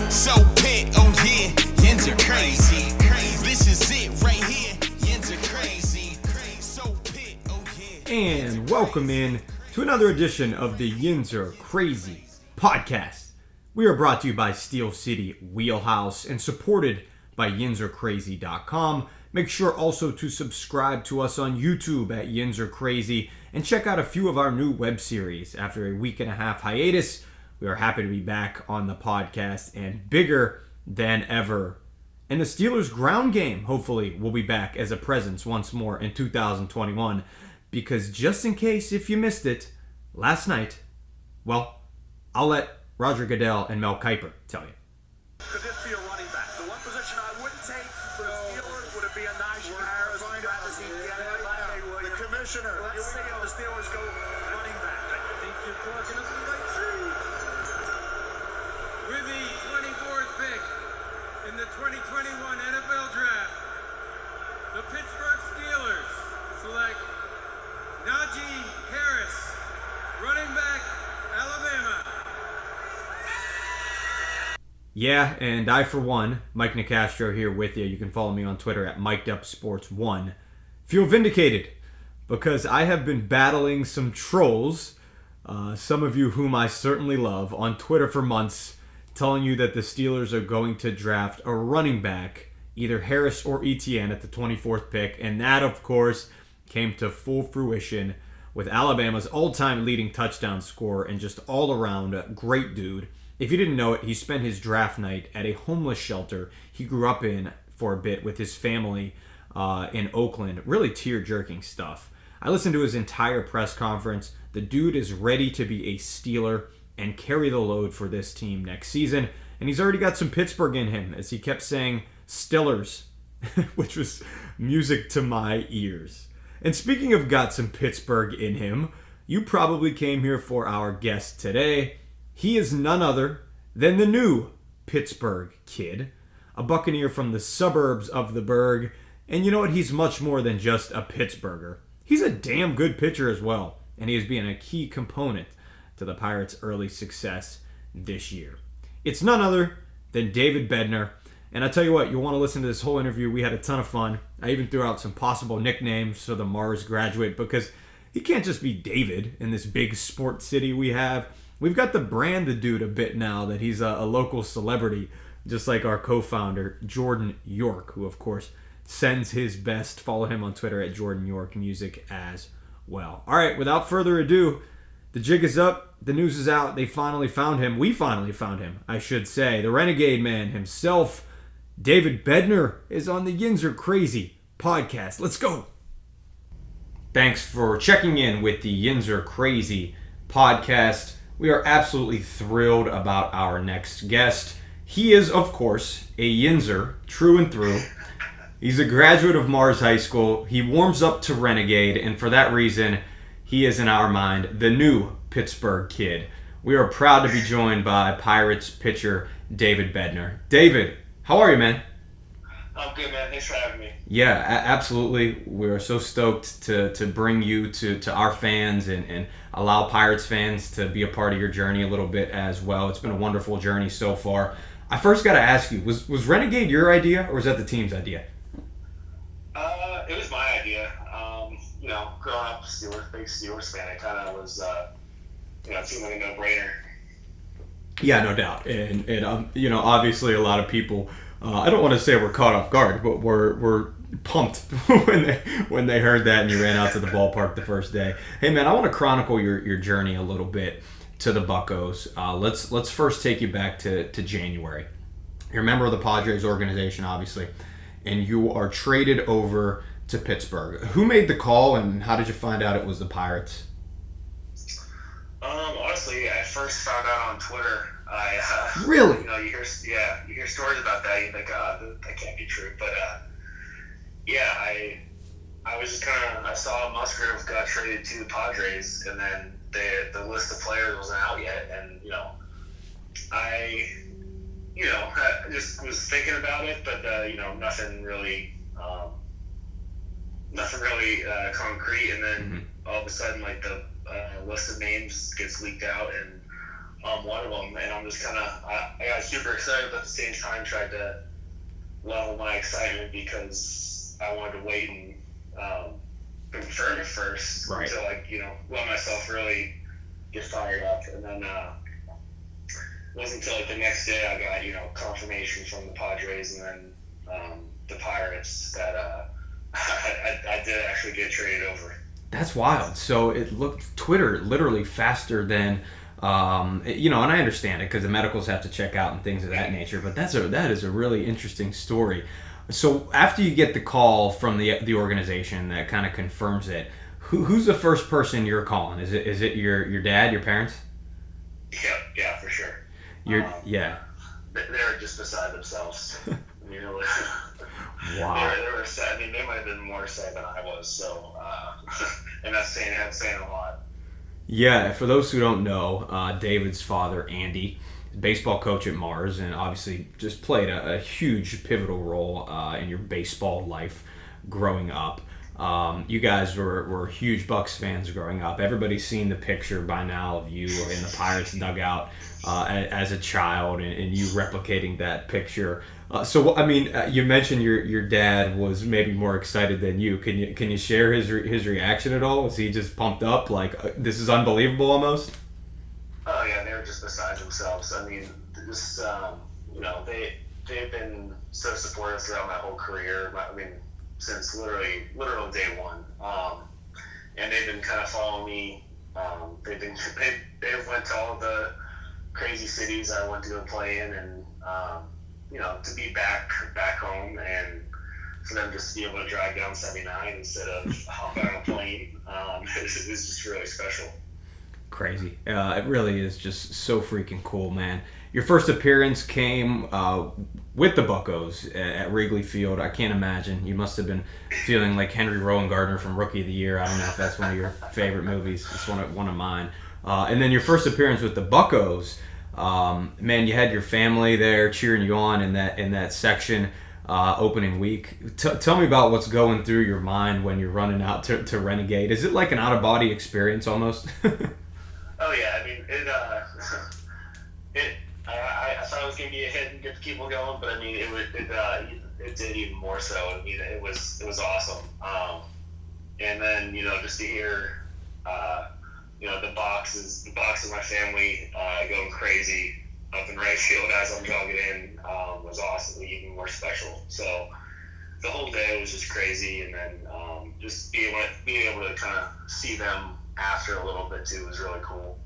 So pit, oh yeah, Yinzer crazy. This is it right here, Yinzer crazy. So pit, oh yeah. And welcome in to another edition of the Yinzer Crazy Podcast. We are brought to you by Steel City Wheelhouse and supported by YinzerCrazy.com. Make sure also to subscribe to us on YouTube at Yinzer Crazy and check out a few of our new web series. After a week and a half hiatus, we are happy to be back on the podcast and bigger than ever. And the Steelers' ground game, hopefully, will be back as a presence once more in 2021. Because just in case if you missed it, last night, well, I'll let Roger Goodell and Mel Kiper tell you. Could this be a running back? The one position I wouldn't take for the Steelers, would it be a nice hire? The commissioner. Let's see if the Steelers go running back. I think you're talking to the right tree. With the 24th pick in the 2021 NFL Draft, the Pittsburgh Steelers select Najee Harris, running back, Alabama. Yeah, and I, for one, Mike Nicastro here with you. You can follow me on Twitter at MikedUpSports1. Feel vindicated because I have been battling some trolls, some of you whom I certainly love, on Twitter for months, telling you that the Steelers are going to draft a running back, either Harris or Etienne at the 24th pick, and that, of course, came to full fruition with Alabama's all-time leading touchdown scorer and just all-around great dude. If you didn't know it, he spent his draft night at a homeless shelter he grew up in for a bit with his family in Oakland. Really tear-jerking stuff. I listened to his entire press conference. The dude is ready to be a Steeler and carry the load for this team next season. And he's already got some Pittsburgh in him, as he kept saying Stillers, which was music to my ears. And speaking of got some Pittsburgh in him, you probably came here for our guest today. He is none other than the new Pittsburgh kid, a Buccaneer from the suburbs of the Burgh. And you know what? He's much more than just a Pittsburgher. He's a damn good pitcher as well, and he has been a key component to the Pirates' early success this year. It's none other than David Bednar. And I tell you what, you'll want to listen to this whole interview. We had a ton of fun. I even threw out some possible nicknames for the Mars graduate because he can't just be David in this big sports city we have. We've got to brand the dude a bit now that he's a local celebrity, just like our co-founder, Jordan York, who, of course, sends his best. Follow him on Twitter at Jordan York Music as well. All right, without further ado, the jig is up. The news is out. They finally found him. We finally found him, I should say. The Renegade Man himself, David Bednar, is on the Yinzer Crazy Podcast. Let's go. Thanks for checking in with the Yinzer Crazy Podcast. We are absolutely thrilled about our next guest. He is, of course, a Yinzer, true and through. He's a graduate of Mars High School. He warms up to Renegade, and for that reason, he is, in our mind, the new Pittsburgh kid. We are proud to be joined by Pirates pitcher David Bednar. David, how are you, man? I'm good, man. Thanks for having me. Yeah, absolutely. We're so stoked to bring you to our fans and allow Pirates fans to be a part of your journey a little bit as well. It's been a wonderful journey so far. I first got to ask you, was Renegade your idea or was that the team's idea? It was my idea. Growing up big Steelers fan, it kind of was, it seemed like a no-brainer. Yeah, no doubt. And obviously a lot of people, I don't want to say we're caught off guard, but we're pumped when they heard that and you ran out to the ballpark the first day. Hey, man, I want to chronicle your journey a little bit to the Buccos. Let's first take you back to January. You're a member of the Padres organization, obviously, and you are traded over to Pittsburgh. Who made the call, and how did you find out it was the Pirates? Honestly, I first found out on Twitter. Really? You hear stories about that. You think, that can't be true. But I was just I saw Musgrove got traded to the Padres, and then the list of players wasn't out yet, and I just was thinking about it, but nothing really concrete. And then all of a sudden, like the list of names gets leaked out, and one of them, and I'm just kind of I got super excited, but at the same time tried to level my excitement because I wanted to wait and confirm it first Right. until let myself really get fired up, and then it wasn't until the next day I got confirmation from the Padres and then the Pirates that I did actually get traded over. That's wild. So it looked Twitter literally faster than, and I understand it because the medicals have to check out and things of that nature. But that is a really interesting story. So after you get the call from the organization that kind of confirms it, who's the first person you're calling? Is it your dad, your parents? Yeah, for sure. Yeah. They're just beside themselves. Wow. They were sad. I mean, they might have been more sad than I was. So, and that's saying a lot. Yeah, for those who don't know, David's father, Andy, baseball coach at Mars, and obviously just played a huge pivotal role in your baseball life growing up. You guys were huge Bucks fans growing up. Everybody's seen the picture by now of you in the Pirates dugout as a child, and you replicating that picture. You mentioned your dad was maybe more excited than you. Can you share his reaction at all? Was he just pumped up, like this is unbelievable almost? Oh yeah, they were just beside themselves. I mean, just they've been so supportive throughout my whole career. I mean, since literally day one, and they've been kind of following me. They went to all the crazy cities I went to go play in, and to be back home, and for them just to be able to drive down 79 instead of hopping on a plane, it's just really special. Crazy. It really is just so freaking cool, man. Your first appearance came with the Buccos at Wrigley Field. I can't imagine. You must have been feeling like Henry Rowan Gardner from Rookie of the Year. I don't know if that's one of your favorite movies. It's one of mine. And then your first appearance with the Buccos, man, you had your family there cheering you on in that section opening week. Tell me about what's going through your mind when you're running out to Renegade. Is it like an out-of-body experience almost? Oh yeah, I mean I thought it was gonna be a hit and get the people going, but I mean it did even more so. I mean it was awesome. And then just to hear the box of my family going crazy up in right field as I'm jogging in was awesome, even more special. So the whole day was just crazy, and then just being able to kind of see them after a little bit too was really cool.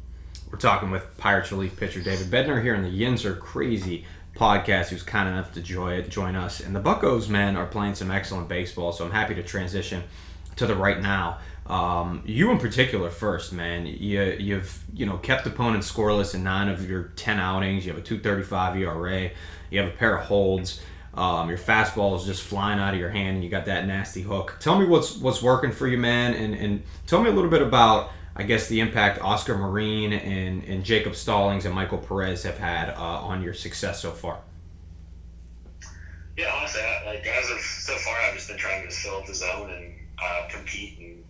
We're talking with Pirates relief pitcher David Bednar here on the Yinzer Crazy podcast, who's kind enough to join us. And the Buccos, man, are playing some excellent baseball, so I'm happy to transition to the right now. You in particular first, man. You've kept opponents scoreless in 9 of your 10 outings. You have a 2.35 ERA. You have a pair of holds. Your fastball is just flying out of your hand, and you got that nasty hook. Tell me what's working for you, man, and tell me a little bit about, I guess, the impact Oscar Marine and Jacob Stallings and Michael Perez have had on your success so far. Yeah, honestly, as of so far, I've just been trying to just fill up the zone and compete, and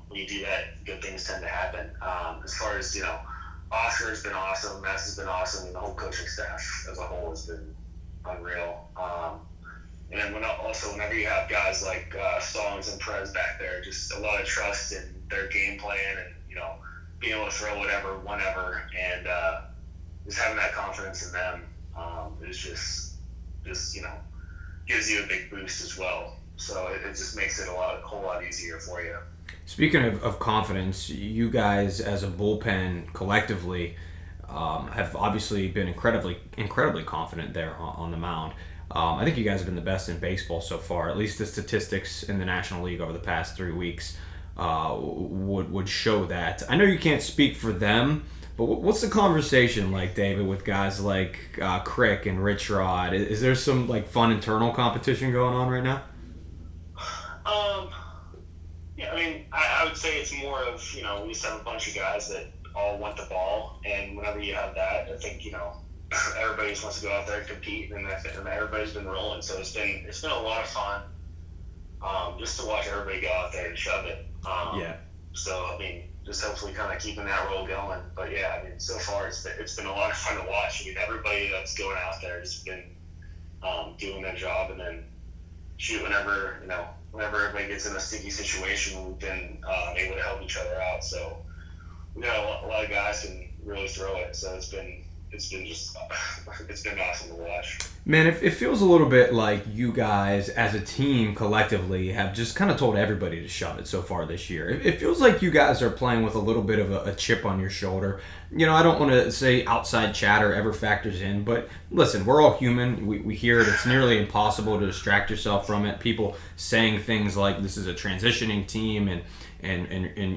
when you do that, good things tend to happen. As far as Oscar has been awesome, Max has been awesome, and the whole coaching staff as a whole has been unreal. And then whenever you have guys like Stallings and Perez back there, just a lot of trust in their game plan, and being able to throw whatever, whenever, and just having that confidence in them is just gives you a big boost as well. So it just makes it a whole lot easier for you. Speaking of confidence, you guys as a bullpen collectively have obviously been incredibly confident there on the mound. I think you guys have been the best in baseball so far. At least the statistics in the National League over the past 3 weeks would show that. I know you can't speak for them, but what's the conversation like, David, with guys like Crick and Rich Rod? Is there some fun internal competition going on right now? Yeah, I mean, I would say it's more of we just have a bunch of guys that all want the ball, and whenever you have that, I think everybody just wants to go out there and compete, and everybody's been rolling. So it's been a lot of fun just to watch everybody go out there and shove it. Yeah. So I mean, just hopefully kind of keeping that roll going. But yeah, I mean, so far it's been a lot of fun to watch. I mean, everybody that's going out there has been doing their job, and then shoot, whenever everybody gets in a sticky situation, we've been able to help each other out. So we got a lot of guys can really throw it. So it's been awesome to watch. Man, it feels a little bit like you guys as a team collectively have just kind of told everybody to shove it so far this year. It feels like you guys are playing with a little bit of a chip on your shoulder. You know, I don't want to say outside chatter ever factors in, but listen, we're all human. We hear it. It's nearly impossible to distract yourself from it. People saying things like this is a transitioning team and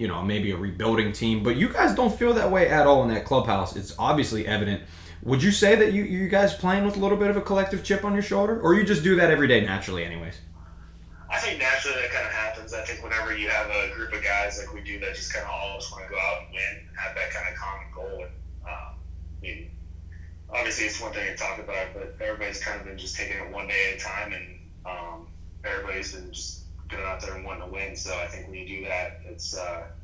you know, maybe a rebuilding team, but you guys don't feel that way at all in that clubhouse. It's obviously evident. Would you say that you guys playing with a little bit of a collective chip on your shoulder, or you just do that every day naturally anyways? I think naturally that kind of happens. I think whenever you have a group of guys like we do that just kind of all just want to go out and win, have that kind of common goal. And I mean, obviously it's one thing to talk about, but everybody's kind of been just taking it one day at a time, and everybody's been just going out there and wanting to win. So I think when you do that, it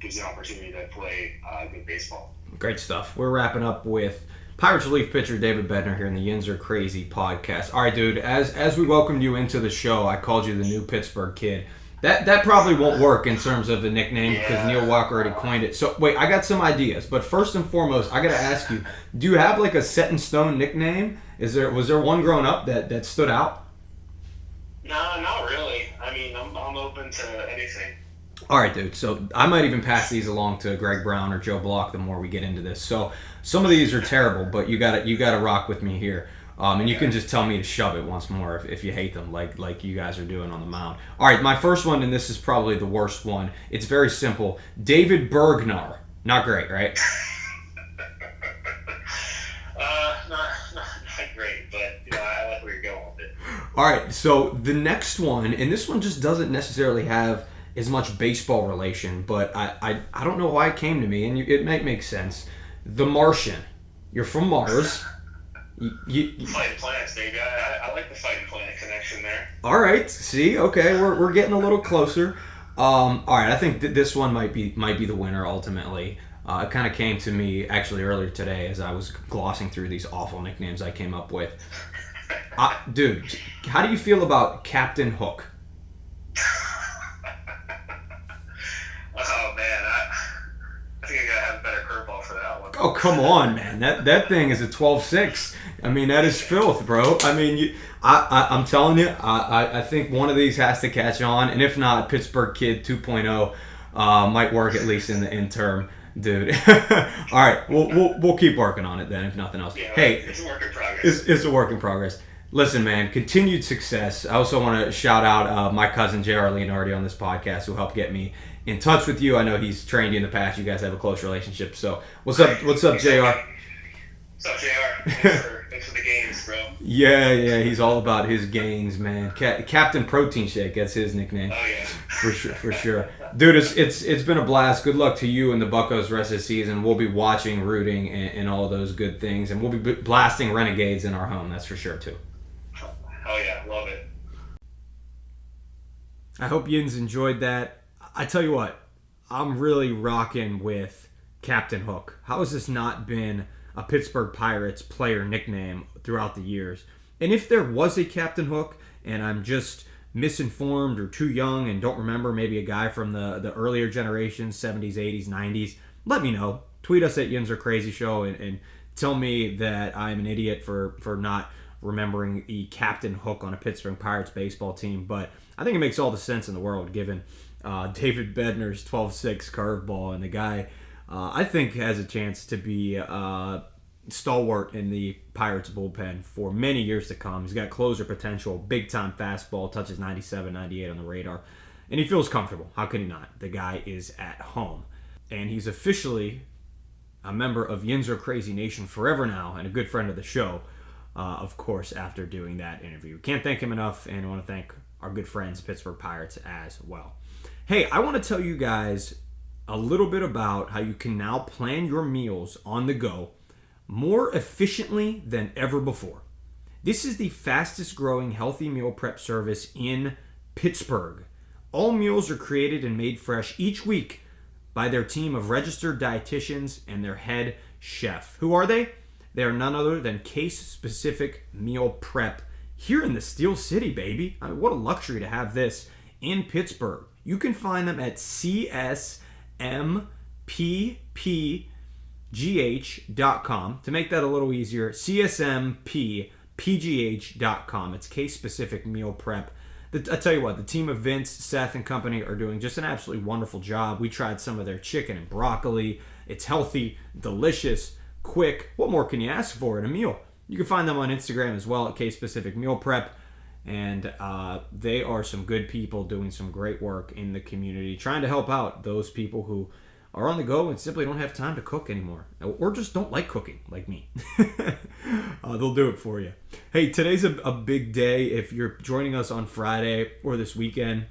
gives you an opportunity to play good baseball. Great stuff. We're wrapping up with Pirates relief pitcher David Bednar here in the Yinzer Crazy podcast. All right, dude, as we welcomed you into the show, I called you the new Pittsburgh Kid. That probably won't work in terms of the nickname because Neil Walker already coined it. So, wait, I got some ideas. But first and foremost, I got to ask you, do you have like a set-in-stone nickname? Was there one growing up that stood out? No, not really. I mean, I'm open to anything. All right, dude. So I might even pass these along to Greg Brown or Joe Block the more we get into this. So some of these are terrible, but you gotta rock with me here. And you can just tell me to shove it once more if you hate them, like you guys are doing on the mound. All right, my first one, and this is probably the worst one. It's very simple. David Bednar. Not great, right? Not great, but you know, I like where you're going with it. All right, so the next one, and this one just doesn't necessarily have as much baseball relation, but I don't know why it came to me, and it might make sense. The Martian. You're from Mars. Fighting planets, baby. I like the fighting planet connection there. All right. See, okay, we're getting a little closer. All right, I think this one might be the winner ultimately. It kind of came to me actually earlier today as I was glossing through these awful nicknames I came up with. Dude, how do you feel about Captain Hook? Oh man, I think I gotta have a better curveball for that one. Oh, come on, man. That thing is a 12-6. I mean, that is filth, bro. I mean, I'm telling you, I think one of these has to catch on, and if not, Pittsburgh Kid 2.0 might work at least in the interim, dude. All right, we'll keep working on it then, if nothing else. Yeah, hey, it's a work in progress. It's a work in progress. Listen, man, continued success. I also want to shout out my cousin J.R. Leonardi on this podcast who helped get me in touch with you. I know he's trained you in the past. You guys have a close relationship. So what's up, JR? What's up, JR? Thanks for the gains, bro. Yeah, he's all about his gains, man. Captain Protein Shake, that's his nickname. Oh yeah. For sure. Dude, it's been a blast. Good luck to you and the Buccos rest of the season. We'll be watching, rooting, and all those good things. And we'll be blasting Renegades in our home, that's for sure, too. Oh yeah, love it. I hope Yins enjoyed that. I tell you what, I'm really rocking with Captain Hook. How has this not been a Pittsburgh Pirates player nickname throughout the years? And if there was a Captain Hook, and I'm just misinformed or too young and don't remember, maybe a guy from the earlier generations, 70s, 80s, 90s, let me know. Tweet us at Yinzer Crazy Show and tell me that I'm an idiot for not remembering the Captain Hook on a Pittsburgh Pirates baseball team. But I think it makes all the sense in the world given David Bednar's 12-6 curveball, and the guy I think has a chance to be stalwart in the Pirates bullpen for many years to come. He's got closer potential, big-time fastball, touches 97, 98 on the radar, and he feels comfortable. How can he not? The guy is at home, and he's officially a member of Yinzer Crazy Nation forever now and a good friend of the show, of course, after doing that interview. Can't thank him enough, and I want to thank our good friends, Pittsburgh Pirates, as well. Hey, I want to tell you guys a little bit about how you can now plan your meals on the go more efficiently than ever before. This is the fastest growing healthy meal prep service in Pittsburgh. All meals are created and made fresh each week by their team of registered dietitians and their head chef. Who are they? They are none other than case-specific meal prep here in the Steel City, baby. I mean, what a luxury to have this in Pittsburgh. You can find them at csmppgh.com. To make that a little easier, csmppgh.com. It's case-specific meal prep. I tell you what, the team of Vince, Seth, and company are doing just an absolutely wonderful job. We tried some of their chicken and broccoli. It's healthy, delicious, quick. What more can you ask for in a meal? You can find them on Instagram as well at case-specific meal prep. And they are some good people doing some great work in the community, trying to help out those people who are on the go and simply don't have time to cook anymore, or just don't like cooking like me. They'll do it for you. Hey, today's a big day. If you're joining us on Friday or this weekend,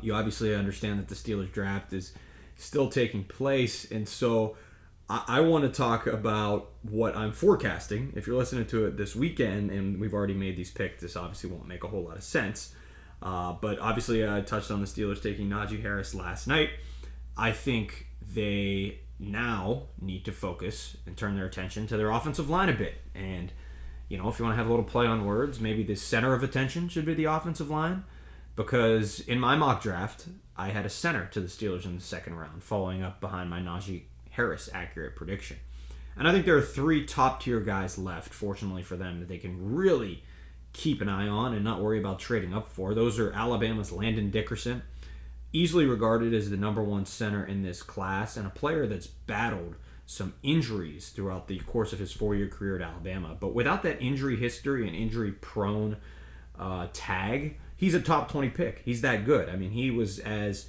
you obviously understand that the Steelers draft is still taking place, and so I want to talk about what I'm forecasting. If you're listening to it this weekend, and we've already made these picks, this obviously won't make a whole lot of sense. But obviously, I touched on the Steelers taking Najee Harris last night. I think they now need to focus and turn their attention to their offensive line a bit. And, if you want to have a little play on words, maybe the center of attention should be the offensive line. Because in my mock draft, I had a center to the Steelers in the second round, following up behind my Najee Harris accurate prediction. And I think there are 3 top-tier guys left, fortunately for them, that they can really keep an eye on and not worry about trading up for. Those are Alabama's Landon Dickerson, easily regarded as the number 1 center in this class, and a player that's battled some injuries throughout the course of his 4-year career at Alabama. But without that injury history and injury-prone tag, he's a top 20 pick. He's that good. I mean, he was as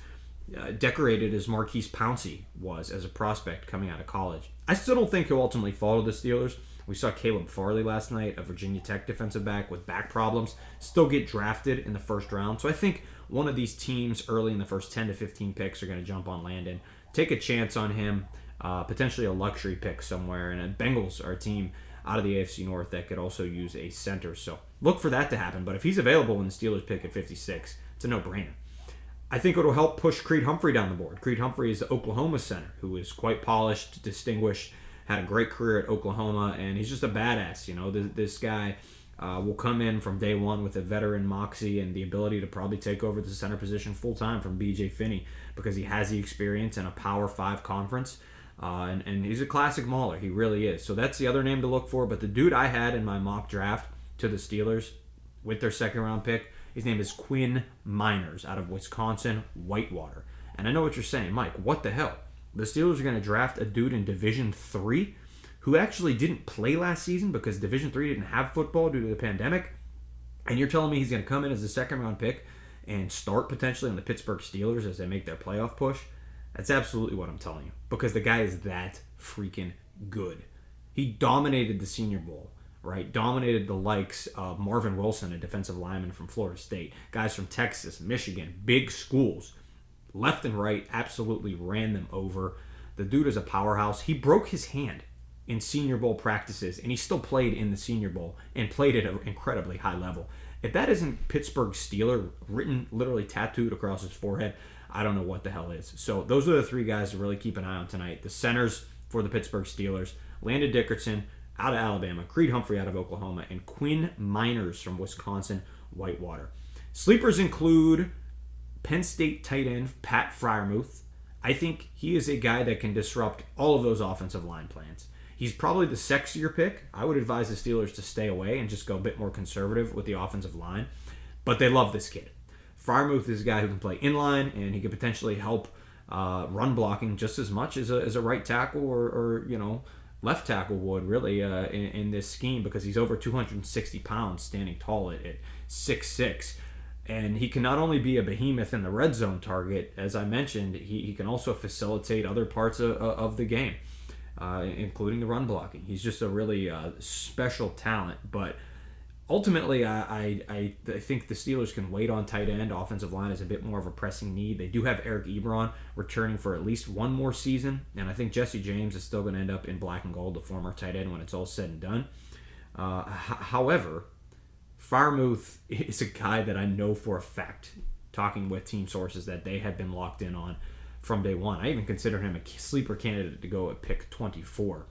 decorated as Marquise Pouncey was as a prospect coming out of college. I still don't think he'll ultimately fall to the Steelers. We saw Caleb Farley last night, a Virginia Tech defensive back with back problems, still get drafted in the first round. So I think one of these teams early in the first 10 to 15 picks are going to jump on Landon, take a chance on him, potentially a luxury pick somewhere. And Bengals are a team out of the AFC North that could also use a center. So look for that to happen. But if he's available when the Steelers pick at 56, it's a no-brainer. I think it'll help push Creed Humphrey down the board. Creed Humphrey is the Oklahoma center who is quite polished, distinguished, had a great career at Oklahoma, and he's just a badass. This guy will come in from day one with a veteran moxie and the ability to probably take over the center position full-time from B.J. Finney because he has the experience in a Power 5 conference, and he's a classic mauler. He really is. So that's the other name to look for, but the dude I had in my mock draft to the Steelers with their second-round pick, his name is Quinn Miners out of Wisconsin Whitewater. And I know what you're saying, Mike, what the hell? The Steelers are going to draft a dude in Division III who actually didn't play last season because Division III didn't have football due to the pandemic. And you're telling me he's going to come in as a second-round pick and start potentially on the Pittsburgh Steelers as they make their playoff push? That's absolutely what I'm telling you, because the guy is that freaking good. He dominated the Senior Bowl. Right, dominated the likes of Marvin Wilson, a defensive lineman from Florida State, guys from Texas, Michigan, big schools, left and right, absolutely ran them over. The dude is a powerhouse. He broke his hand in Senior Bowl practices, and he still played in the Senior Bowl and played at an incredibly high level. If that isn't Pittsburgh Steeler written, literally tattooed across his forehead, I don't know what the hell is. So those are the 3 guys to really keep an eye on tonight. The centers for the Pittsburgh Steelers, Landon Dickerson out of Alabama, Creed Humphrey out of Oklahoma, and Quinn Miners from Wisconsin Whitewater. Sleepers include Penn State tight end Pat Freiermuth. I think he is a guy that can disrupt all of those offensive line plans. He's probably the sexier pick. I would advise the Steelers to stay away and just go a bit more conservative with the offensive line, but they love this kid. Freiermuth is a guy who can play inline, and he could potentially help run blocking just as much as a right tackle or left tackle would really in this scheme, because he's over 260 pounds standing tall at 6'6". And he can not only be a behemoth in the red zone target, as I mentioned, he can also facilitate other parts of the game, including the run blocking. He's just a really special talent. But ultimately, I think the Steelers can wait on tight end. Offensive line is a bit more of a pressing need. They do have Eric Ebron returning for at least one more season, and I think Jesse James is still going to end up in black and gold, the former tight end, when it's all said and done. However, Freiermuth is a guy that I know for a fact, talking with team sources, that they have been locked in on from day one. I even consider him a sleeper candidate to go at pick 24.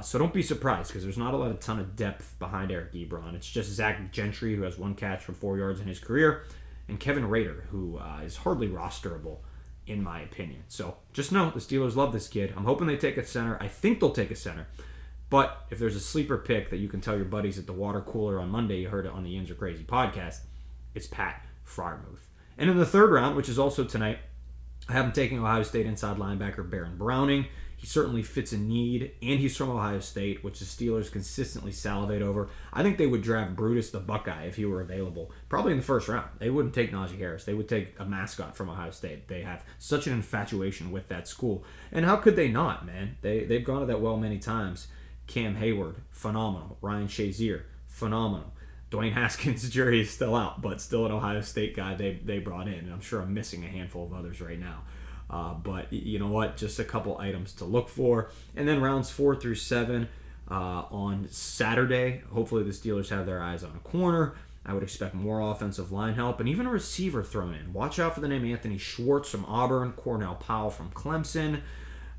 So don't be surprised, because there's not a ton of depth behind Eric Ebron. It's just Zach Gentry, who has 1 catch for 4 yards in his career, and Kevin Rader, who is hardly rosterable, in my opinion. So just know the Steelers love this kid. I'm hoping they take a center. I think they'll take a center. But if there's a sleeper pick that you can tell your buddies at the water cooler on Monday, you heard it on the Yinzer Crazy podcast, it's Pat Freiermuth. And in the 3rd round, which is also tonight, I have him taking Ohio State inside linebacker Baron Browning. He certainly fits a need, and he's from Ohio State, which the Steelers consistently salivate over. I think they would draft Brutus the Buckeye if he were available, probably in the 1st round. They wouldn't take Najee Harris. They would take a mascot from Ohio State. They have such an infatuation with that school. And how could they not, man? They've gone to that well many times. Cam Hayward, phenomenal. Ryan Shazier, phenomenal. Dwayne Haskins' jury is still out, but still an Ohio State guy they brought in. And I'm sure I'm missing a handful of others right now. But you know what? Just a couple items to look for. And then rounds 4 through 7 on Saturday. Hopefully the Steelers have their eyes on a corner. I would expect more offensive line help and even a receiver thrown in. Watch out for the name Anthony Schwartz from Auburn, Cornell Powell from Clemson.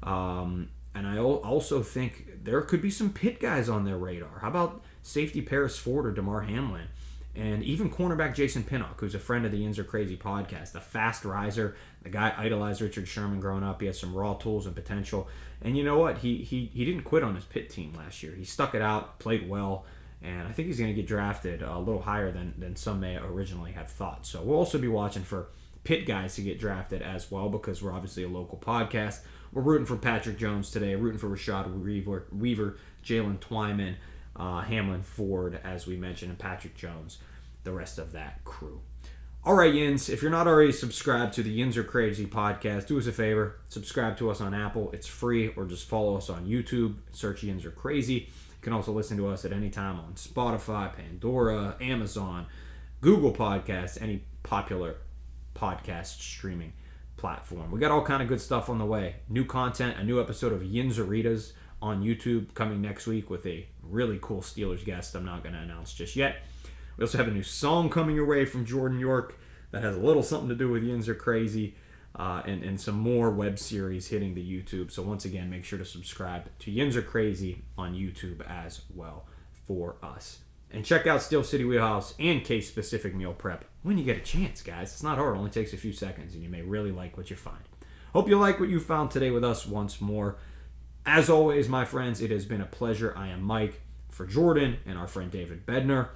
And I also think there could be some Pitt guys on their radar. How about safety Paris Ford or DeMar Hamlin? And even cornerback Jason Pinnock, who's a friend of the Yinzer Crazy podcast, a fast riser. The guy idolized Richard Sherman growing up. He has some raw tools and potential. And you know what? He didn't quit on his Pitt team last year. He stuck it out, played well, and I think he's going to get drafted a little higher than some may originally have thought. So we'll also be watching for Pitt guys to get drafted as well, because we're obviously a local podcast. We're rooting for Patrick Jones today, rooting for Rashad Weaver, Jalen Twyman, Hamlin Ford, as we mentioned, and Patrick Jones, the rest of that crew. All right, Yins, if you're not already subscribed to the Yinzer Crazy podcast, do us a favor, subscribe to us on Apple. It's free, or just follow us on YouTube. Search Yinzer Crazy. You can also listen to us at any time on Spotify, Pandora, Amazon, Google Podcasts, any popular podcast streaming platform. We got all kind of good stuff on the way. New content, a new episode of Yinzeritas on YouTube coming next week with a really cool Steelers guest I'm not going to announce just yet. We also have a new song coming your way from Jordan York that has a little something to do with Yinzer Crazy, and some more web series hitting the YouTube. So once again, make sure to subscribe to Yinzer Crazy on YouTube as well for us. And check out Steel City Wheelhouse and case-specific meal prep when you get a chance, guys. It's not hard. It only takes a few seconds, and you may really like what you find. Hope you like what you found today with us once more. As always, my friends, it has been a pleasure. I am Mike for Jordan and our friend David Bednar.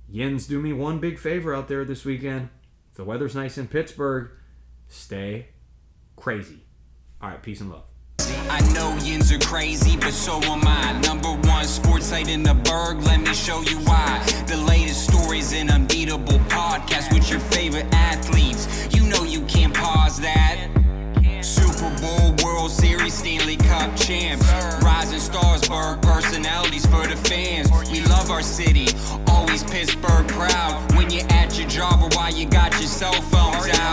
Yins, do me one big favor out there this weekend. If the weather's nice in Pittsburgh, stay crazy. All right, peace and love. I know Yins are crazy, but so am I. #1 sports site in the Berg, let me show you why. The latest stories and unbeatable podcast with your favorite athletes. You know you can't pause that. Super Bowl, World Series, Stanley Cup champs. Rising stars, Berg personalities for the fans. We love our city, always Pittsburgh proud. When you're at your job or while you got your cell phones out.